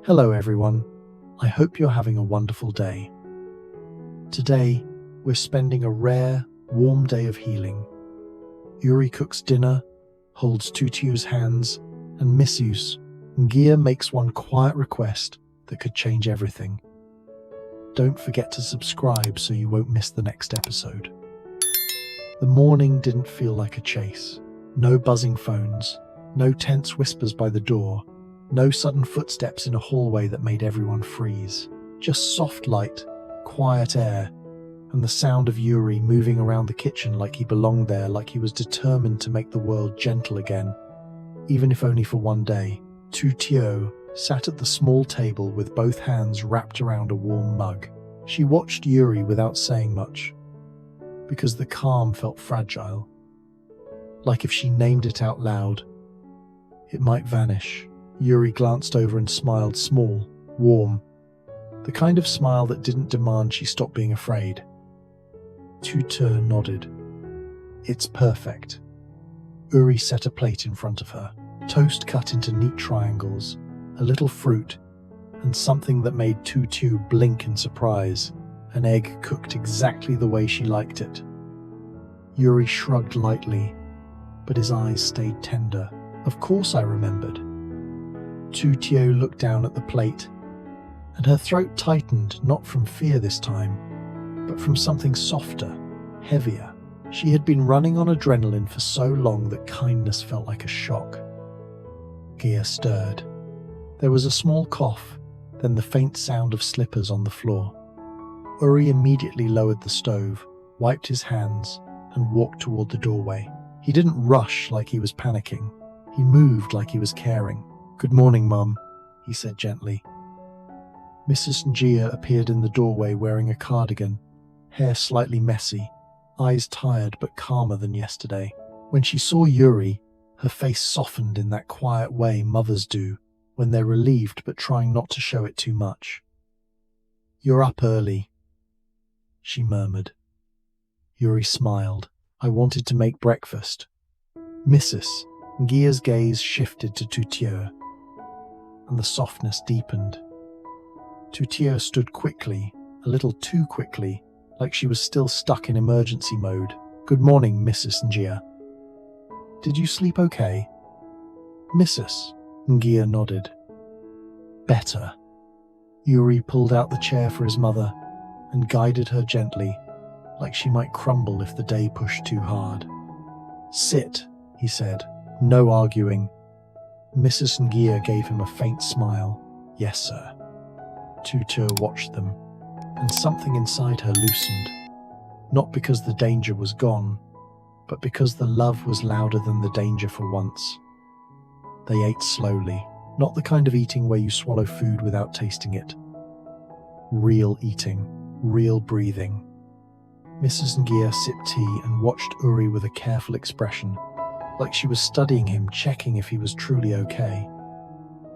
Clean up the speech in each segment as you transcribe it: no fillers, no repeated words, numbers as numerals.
Hello everyone, I hope you're having a wonderful day. Today, we're spending a rare, warm day of healing. Yuri cooks dinner, holds Tu Tieu's hands, and Mrs. Nghia makes one quiet request that could change everything. Don't forget to subscribe so you won't miss the next episode. The morning didn't feel like a chase. No buzzing phones, no tense whispers by the door, no sudden footsteps in a hallway that made everyone freeze. Just soft light, quiet air, and the sound of Yuri moving around the kitchen like he belonged there, like he was determined to make the world gentle again, even if only for one day. Tu Tieu sat at the small table with both hands wrapped around a warm mug. She watched Yuri without saying much, because the calm felt fragile. Like if she named it out loud, it might vanish. Yuri glanced over and smiled, small, warm, the kind of smile that didn't demand she stop being afraid. Tu Tieu nodded. It's perfect. Yuri set a plate in front of her, toast cut into neat triangles, a little fruit, and something that made Tu Tieu blink in surprise, an egg cooked exactly the way she liked it. Yuri shrugged lightly, but his eyes stayed tender. Of course I remembered. Tu Tieu looked down at the plate, and her throat tightened, not from fear this time, but from something softer, heavier. She had been running on adrenaline for so long that kindness felt like a shock. Nghia stirred. There was a small cough, then the faint sound of slippers on the floor. Yuri immediately lowered the stove, wiped his hands, and walked toward the doorway. He didn't rush like he was panicking. He moved like he was caring. "Good morning, Mum," he said gently. Mrs. Nghia appeared in the doorway wearing a cardigan, hair slightly messy, eyes tired but calmer than yesterday. When she saw Yuri, her face softened in that quiet way mothers do when they're relieved but trying not to show it too much. "You're up early," she murmured. Yuri smiled. "I wanted to make breakfast." Mrs. Nghia's gaze shifted to Tu Tieu, and the softness deepened. Tu Tieu stood quickly, a little too quickly, like she was still stuck in emergency mode. "Good morning, Mrs. Nghia. Did you sleep okay?" Mrs. Nghia nodded. "Better." Yuri pulled out the chair for his mother and guided her gently, like she might crumble if the day pushed too hard. "Sit," he said. "No arguing." Mrs. Nghia gave him a faint smile. "Yes, sir." Tu Tieu watched them, and something inside her loosened. Not because the danger was gone, but because the love was louder than the danger for once. They ate slowly, not the kind of eating where you swallow food without tasting it. Real eating, real breathing. Mrs. Nghia sipped tea and watched Yuri with a careful expression, like she was studying him, checking if he was truly okay.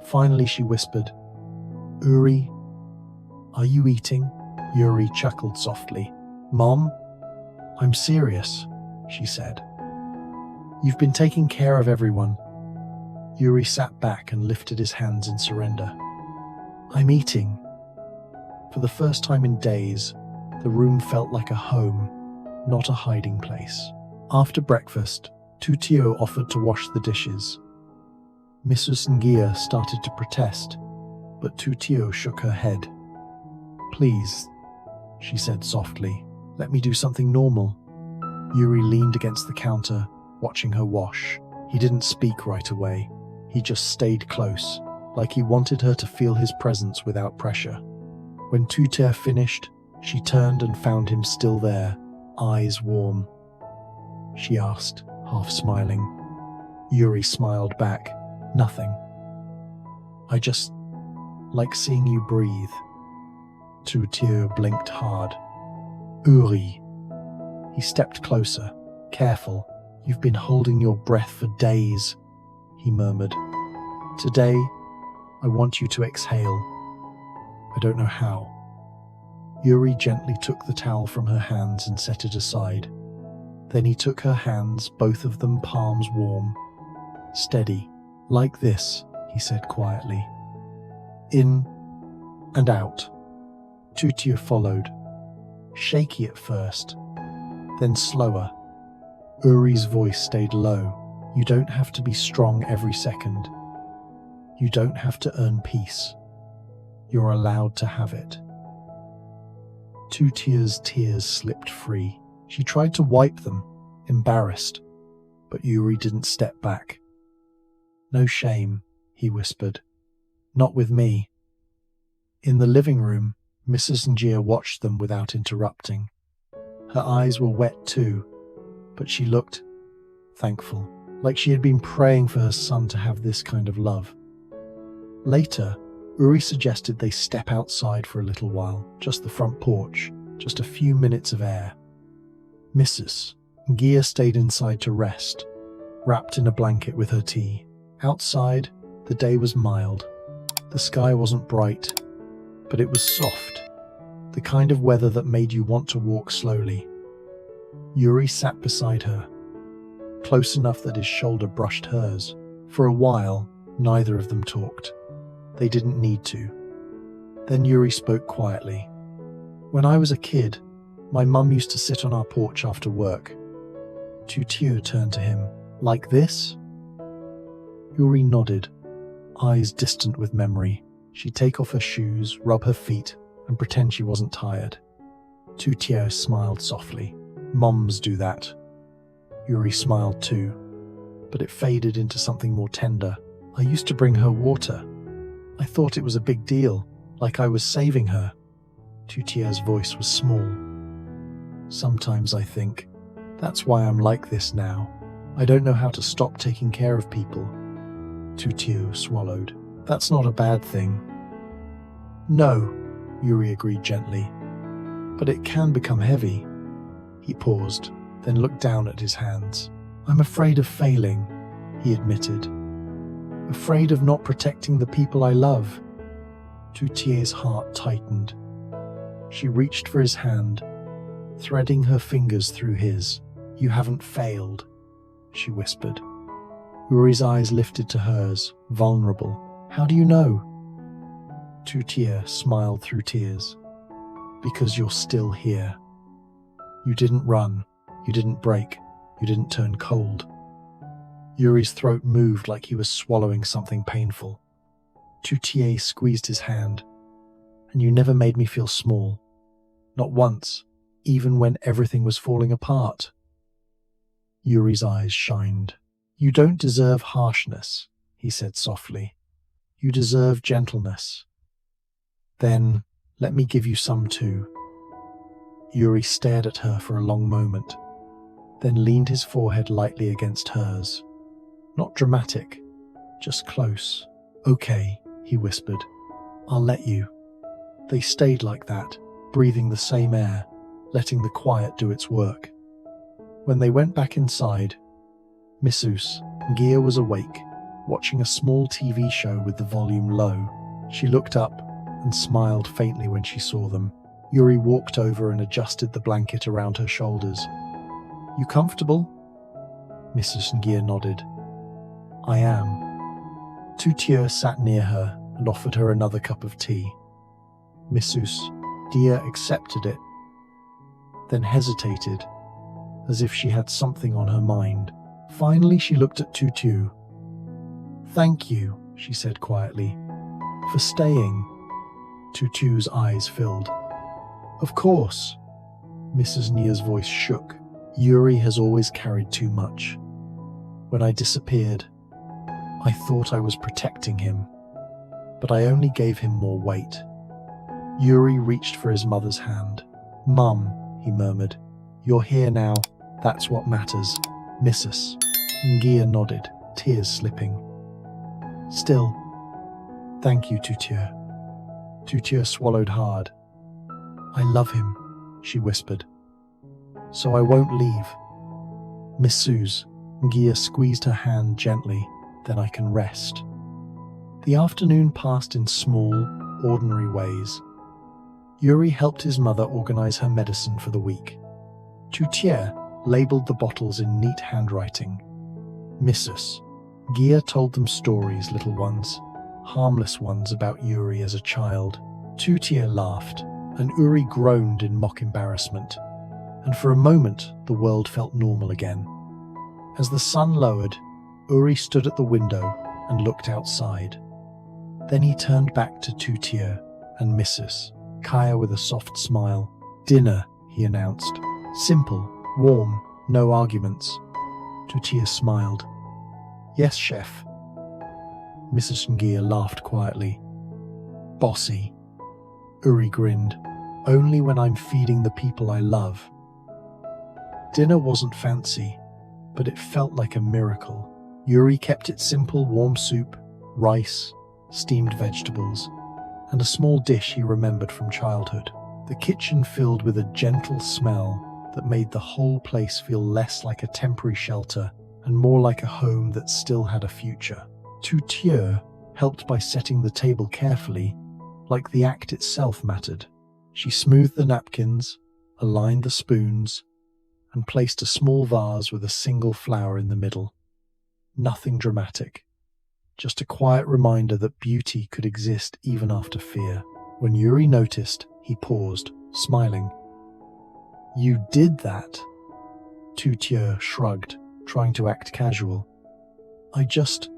Finally she whispered, "Yuri, are you eating?" Yuri chuckled softly. "Mom, I'm serious," she said. "You've been taking care of everyone." Yuri sat back and lifted his hands in surrender. "I'm eating." For the first time in days, the room felt like a home, not a hiding place. After breakfast, Tu Tieu offered to wash the dishes. Mrs. Nghia started to protest, but Tu Tieu shook her head. "Please," she said softly, "let me do something normal." Yuri leaned against the counter, watching her wash. He didn't speak right away. He just stayed close, like he wanted her to feel his presence without pressure. When Tu Tieu finished, she turned and found him still there, eyes warm. She asked, half smiling. Yuri smiled back. "Nothing. I just like seeing you breathe." Tu Tieu blinked hard. "Yuri." He stepped closer. "Careful. You've been holding your breath for days," he murmured. "Today, I want you to exhale. I don't know how." Yuri gently took the towel from her hands and set it aside. Then he took her hands, both of them palms warm. "Steady. Like this," he said quietly. In and out. Tu Tieu followed, shaky at first, then slower. Uri's voice stayed low. You don't have to be strong every second. You don't have to earn peace. You're allowed to have it. Tu Tieu's tears slipped free. She tried to wipe them, embarrassed, but Uri didn't step back. No shame, he whispered. Not with me. In the living room, Mrs. Nghia watched them without interrupting. Her eyes were wet too, but she looked thankful, like she had been praying for her son to have this kind of love. Later, Uri suggested they step outside for a little while, just the front porch, just a few minutes of air. Mrs. Nghia stayed inside to rest, wrapped in a blanket with her tea. Outside, the day was mild. The sky wasn't bright, but it was soft, the kind of weather that made you want to walk slowly. Uri sat beside her, close enough that his shoulder brushed hers. For a while, neither of them talked. They didn't need to. Then Uri spoke quietly. When I was a kid, my mum used to sit on our porch after work. Tu Tieu turned to him. Like this? Uri nodded, eyes distant with memory. She'd take off her shoes, rub her feet, and pretend she wasn't tired. Tu Tieu smiled softly. Mums do that. Uri smiled too, but it faded into something more tender. I used to bring her water. I thought it was a big deal, like I was saving her. Tu Tieu's voice was small. Sometimes I think, that's why I'm like this now. I don't know how to stop taking care of people. Tu Tieu swallowed. That's not a bad thing. No, Uri agreed gently. But it can become heavy. He paused, then looked down at his hands. I'm afraid of failing, he admitted. Afraid of not protecting the people I love. Tu Tieu's heart tightened. She reached for his hand, threading her fingers through his. You haven't failed, she whispered. Uri's eyes lifted to hers, vulnerable. How do you know? Tu Tieu smiled through tears. Because you're still here. You didn't run, you didn't break, you didn't turn cold. Uri's throat moved like he was swallowing something painful. Tu Tieu squeezed his hand. And you never made me feel small. Not once, even when everything was falling apart. Uri's eyes shined. You don't deserve harshness, he said softly. You deserve gentleness. Then, let me give you some too. Uri stared at her for a long moment, then leaned his forehead lightly against hers. Not dramatic, just close. Okay, he whispered. I'll let you. They stayed like that, breathing the same air, letting the quiet do its work. When they went back inside, Mrs. Nghia was awake, watching a small TV show with the volume low. She looked up and smiled faintly when she saw them. Uri walked over and adjusted the blanket around her shoulders. You comfortable? Mrs. Nghia nodded. I am. Tu Tieu sat near her and offered her another cup of tea. Mrs. Nghia accepted it, then hesitated, as if she had something on her mind. Finally, she looked at Tu Tieu. Thank you, she said quietly, for staying. Tu Tieu's eyes filled. Of course. Mrs. Nghyia's voice shook. Uri has always carried too much. When I disappeared, I thought I was protecting him, but I only gave him more weight. Uri reached for his mother's hand. Mum, he murmured, you're here now. That's what matters. Mrs. Nghia nodded, tears slipping. Still, thank you, Tu Tieu. Tu Tieu swallowed hard. I love him, she whispered. So I won't leave. Mrs. Nghia squeezed her hand gently. Then I can rest. The afternoon passed in small, ordinary ways. Uri helped his mother organize her medicine for the week. Tu Tieu labeled the bottles in neat handwriting. Mrs. Nghia told them stories, little ones. harmless ones about Yuri as a child. Tu Tieu laughed, and Uri groaned in mock embarrassment. And for a moment, the world felt normal again. As the sun lowered, Uri stood at the window and looked outside. Then he turned back to Tu Tieu and Mrs. Nghia with a soft smile. "Dinner," he announced. "Simple, warm, no arguments." Tu Tieu smiled. "Yes, chef." Mrs. Nghia laughed quietly. "Bossy." Uri grinned. "Only when I'm feeding the people I love." Dinner wasn't fancy, but it felt like a miracle. Uri kept it simple: warm soup, rice, steamed vegetables, and a small dish he remembered from childhood. The kitchen filled with a gentle smell that made the whole place feel less like a temporary shelter and more like a home that still had a future. Tu Tieu helped by setting the table carefully, like the act itself mattered. She smoothed the napkins, aligned the spoons, and placed a small vase with a single flower in the middle. Nothing dramatic, just a quiet reminder that beauty could exist even after fear. When Yuri noticed, he paused, smiling. "You did that?" Tu Tieu shrugged, trying to act casual. "I just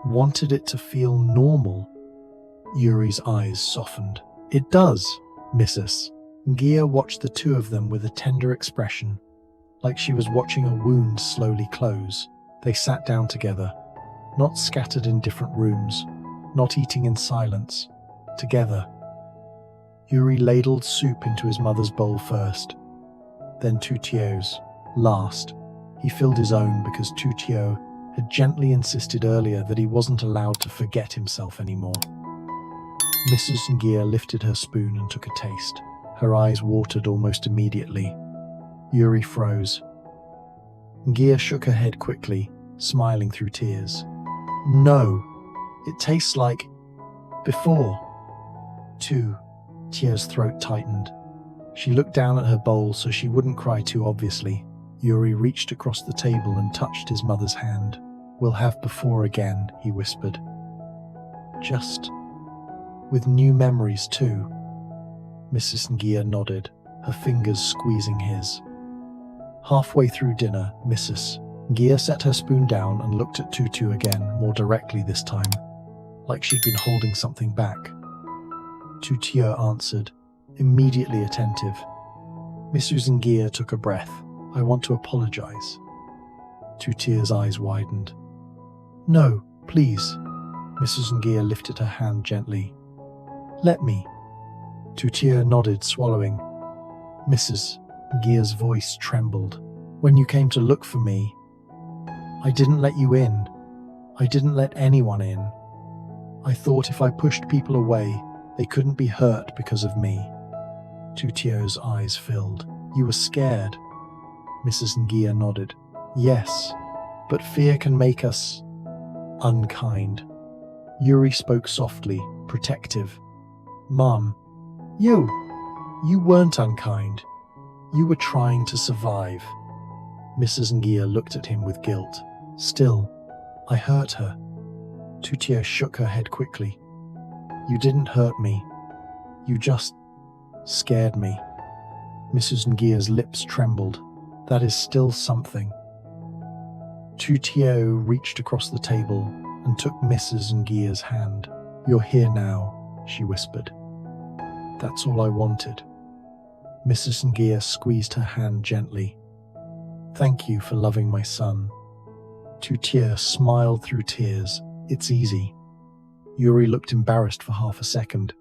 wanted it to feel normal." Yuri's eyes softened. "It does, Mrs. Nghia watched the two of them with a tender expression, like she was watching a wound slowly close. They sat down together, not scattered in different rooms, not eating in silence, together. Yuri ladled soup into his mother's bowl first, then Tu Tieu's last. He filled his own because Tu Tieu had gently insisted earlier that he wasn't allowed to forget himself anymore. Mrs. Nghia lifted her spoon and took a taste. Her eyes watered almost immediately. Yuri froze. Nghia shook her head quickly, smiling through tears. "No, it tastes like before." Tu Tieu's throat tightened. She looked down at her bowl so she wouldn't cry too obviously. Yuri reached across the table and touched his mother's hand. "We'll have before again," he whispered. "Just with new memories too." Mrs. Nghia nodded, her fingers squeezing his. Halfway through dinner, Mrs. Nghia set her spoon down and looked at Tu Tieu again, more directly this time, like she'd been holding something back. Tu Tieu answered, immediately attentive. Mrs. Nghia took a breath. "I want to apologize." Tu Tieu's eyes widened. "No, please." Mrs. Nghia lifted her hand gently. "Let me." Tu Tieu nodded, swallowing. Mrs. Nghyia's voice trembled. "When you came to look for me, I didn't let you in. I didn't let anyone in. I thought if I pushed people away, they couldn't be hurt because of me." Tu Tieu's eyes filled. "You were scared." Mrs. Nghia nodded. "Yes, but fear can make us unkind." Yuri spoke softly, protective. "Mom, you weren't unkind. You were trying to survive." Mrs. Nghia looked at him with guilt. "Still, I hurt her." Tu Tieu shook her head quickly. "You didn't hurt me. You just scared me." Mrs. Nghyia's lips trembled. "That is still something." Tu Tieu reached across the table and took Mrs. Nghyia's hand. "You're here now," she whispered. "That's all I wanted." Mrs. Nghia squeezed her hand gently. "Thank you for loving my son." Tu Tieu smiled through tears. "It's easy." Yuri looked embarrassed for half a second.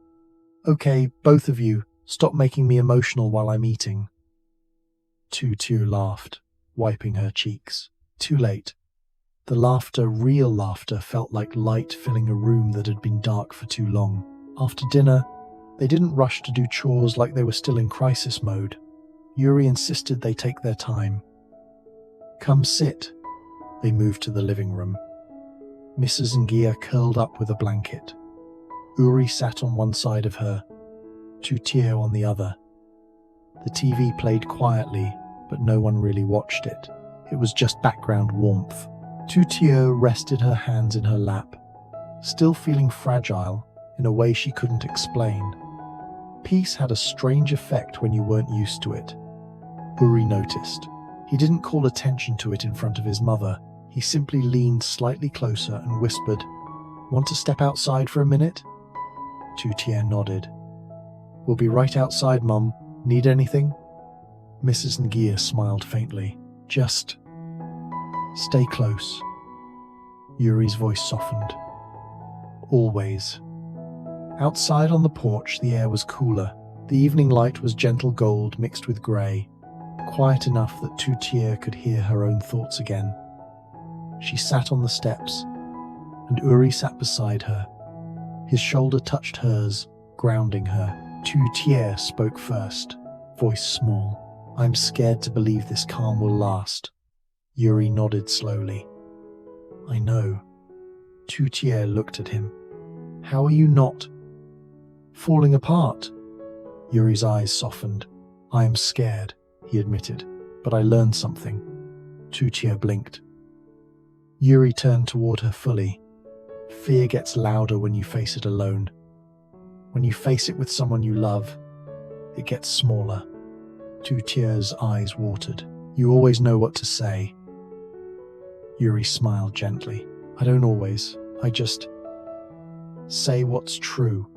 "Okay, both of you, stop making me emotional while I'm eating." Tu Tieu laughed, wiping her cheeks. Too late. The laughter, real laughter, felt like light filling a room that had been dark for too long. After dinner, they didn't rush to do chores like they were still in crisis mode. Yuri insisted they take their time. "Come sit." They moved to the living room. Mrs. Nghia curled up with a blanket. Uri sat on one side of her, Tu Tieu on the other. The TV played quietly, but no one really watched it. It was just background warmth. Tu Tieu rested her hands in her lap, still feeling fragile in a way she couldn't explain. Peace had a strange effect when you weren't used to it. Uri noticed. He didn't call attention to it in front of his mother. He simply leaned slightly closer and whispered, "Want to step outside for a minute?" Tu Tieu nodded. "We'll be right outside, Mum. Need anything?" Mrs. Nghia smiled faintly. "Just stay close." Uri's voice softened. "Always." Outside on the porch, the air was cooler. The evening light was gentle gold mixed with grey, quiet enough that Tu Tieu could hear her own thoughts again. She sat on the steps, and Uri sat beside her. His shoulder touched hers, grounding her. Tu Tieu spoke first, voice small. "I'm scared to believe this calm will last." Uri nodded slowly. "I know." Tu Tieu looked at him. "How are you not falling apart?" Uri's eyes softened. "I am scared," he admitted, "but I learned something." Tu Tieu blinked. Uri turned toward her fully. "Fear gets louder when you face it alone. When you face it with someone you love, it gets smaller." Tu Tieu's eyes watered. "You always know what to say." Uri smiled gently. "I don't always. I just say what's true."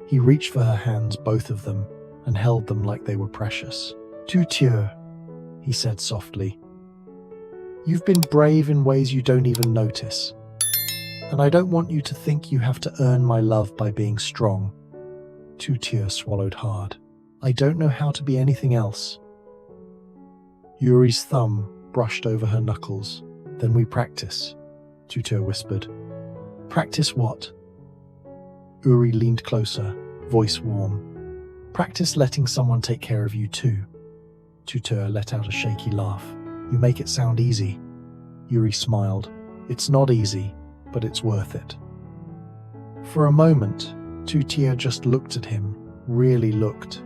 He reached for her hands, both of them, and held them like they were precious. "Tu Tieu," he said softly. "You've been brave in ways you don't even notice. And I don't want you to think you have to earn my love by being strong." Tu Tieu swallowed hard. "I don't know how to be anything else." Uri's thumb brushed over her knuckles. "Then we practice," Tu Tieu whispered. "Practice what?" Uri leaned closer, voice warm. "Practice letting someone take care of you too." Tu Tieu let out a shaky laugh. "You make it sound easy." Uri smiled. "It's not easy, but it's worth it." For a moment, Tu Tieu just looked at him, really looked.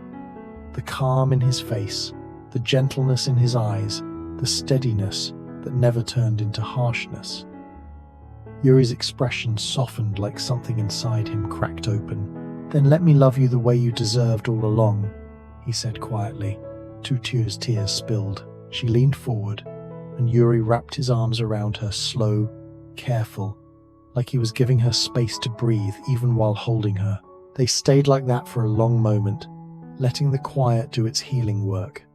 The calm in his face, the gentleness in his eyes, the steadiness that never turned into harshness. Uri's expression softened like something inside him cracked open. "Then let me love you the way you deserved all along," he said quietly. Tu Tieu's tears spilled. She leaned forward, and Uri wrapped his arms around her, slow, careful, like he was giving her space to breathe even while holding her. They stayed like that for a long moment, letting the quiet do its healing work.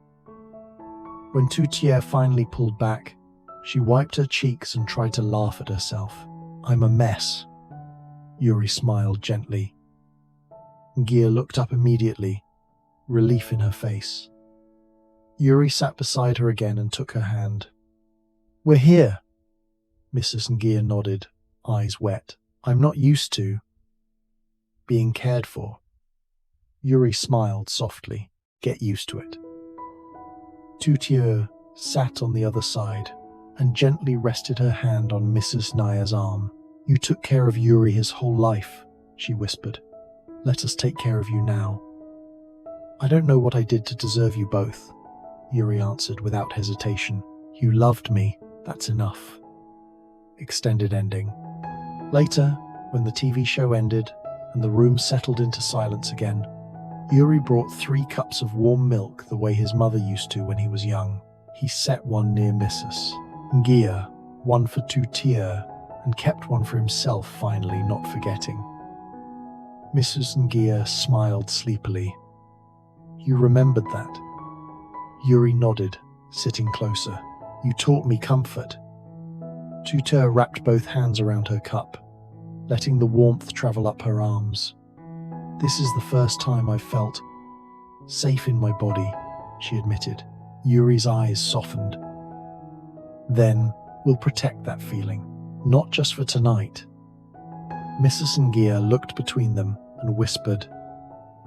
When Tu Tieu finally pulled back, she wiped her cheeks and tried to laugh at herself. "I'm a mess." Uri smiled gently. Nghia looked up immediately, relief in her face. Uri sat beside her again and took her hand. "We're here." Mrs. Nghia nodded, eyes wet. "I'm not used to being cared for." Uri smiled softly. "Get used to it." Tu Tieu sat on the other side and gently rested her hand on Mrs. Nghia's arm. "You took care of Uri his whole life," she whispered. "Let us take care of you now." "I don't know what I did to deserve you both," Uri answered without hesitation. "You loved me, that's enough." Extended ending. Later, when the TV show ended and the room settled into silence again, Uri brought 3 cups of warm milk the way his mother used to when he was young. He set one near Mrs. Nghia, one for Tu Tieu, and kept one for himself, finally, not forgetting. Mrs. Nghia smiled sleepily. "You remembered that?" Uri nodded, sitting closer. "You taught me comfort." Tu Tieu wrapped both hands around her cup, letting the warmth travel up her arms. "This is the first time I've felt safe in my body," she admitted. Uri's eyes softened. "Then we'll protect that feeling, not just for tonight." Mrs. Nghia looked between them and whispered,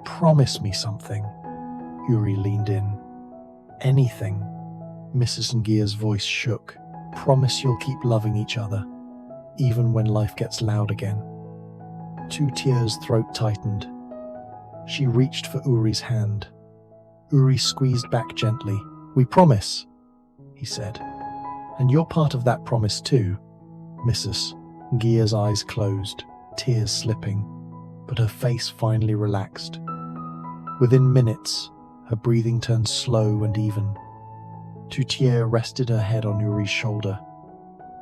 "Promise me something." Uri leaned in. "Anything." Mrs. Nghia's voice shook. "Promise you'll keep loving each other, even when life gets loud again." Tu Tieu's throat tightened. She reached for Uri's hand. Uri squeezed back gently. "We promise," he said. "And you're part of that promise too." Mrs. Nghia's eyes closed. tears slipping, but her face finally relaxed. Within minutes, her breathing turned slow and even. Tu Tieu rested her head on Uri's shoulder.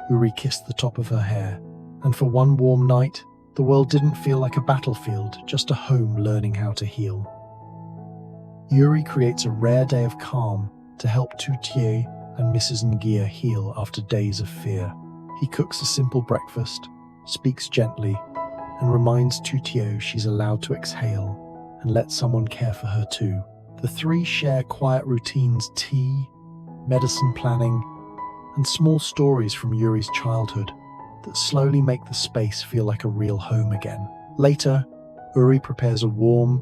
Uri kissed the top of her hair, and for one warm night, the world didn't feel like a battlefield, just a home learning how to heal. Uri creates a rare day of calm to help Tu Tieu and Mrs. Nghia heal after days of fear. He cooks a simple breakfast, speaks gently, and reminds Tu Tieu she's allowed to exhale and let someone care for her too. The three share quiet routines, tea, medicine planning, and small stories from Uri's childhood that slowly make the space feel like a real home again. Later, Uri prepares a warm,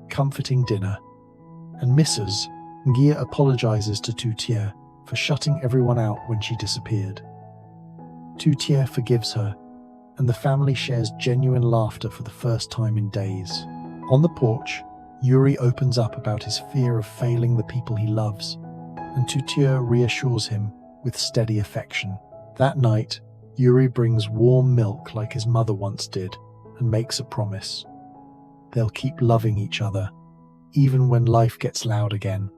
comforting dinner, and Mrs. Nghia apologizes to Tu Tieu for shutting everyone out when she disappeared. Tu Tieu forgives her, and the family shares genuine laughter for the first time in days. On the porch, Uri opens up about his fear of failing the people he loves, and Tu Tieu reassures him with steady affection. That night, Uri brings warm milk like his mother once did and makes a promise. They'll keep loving each other, even when life gets loud again.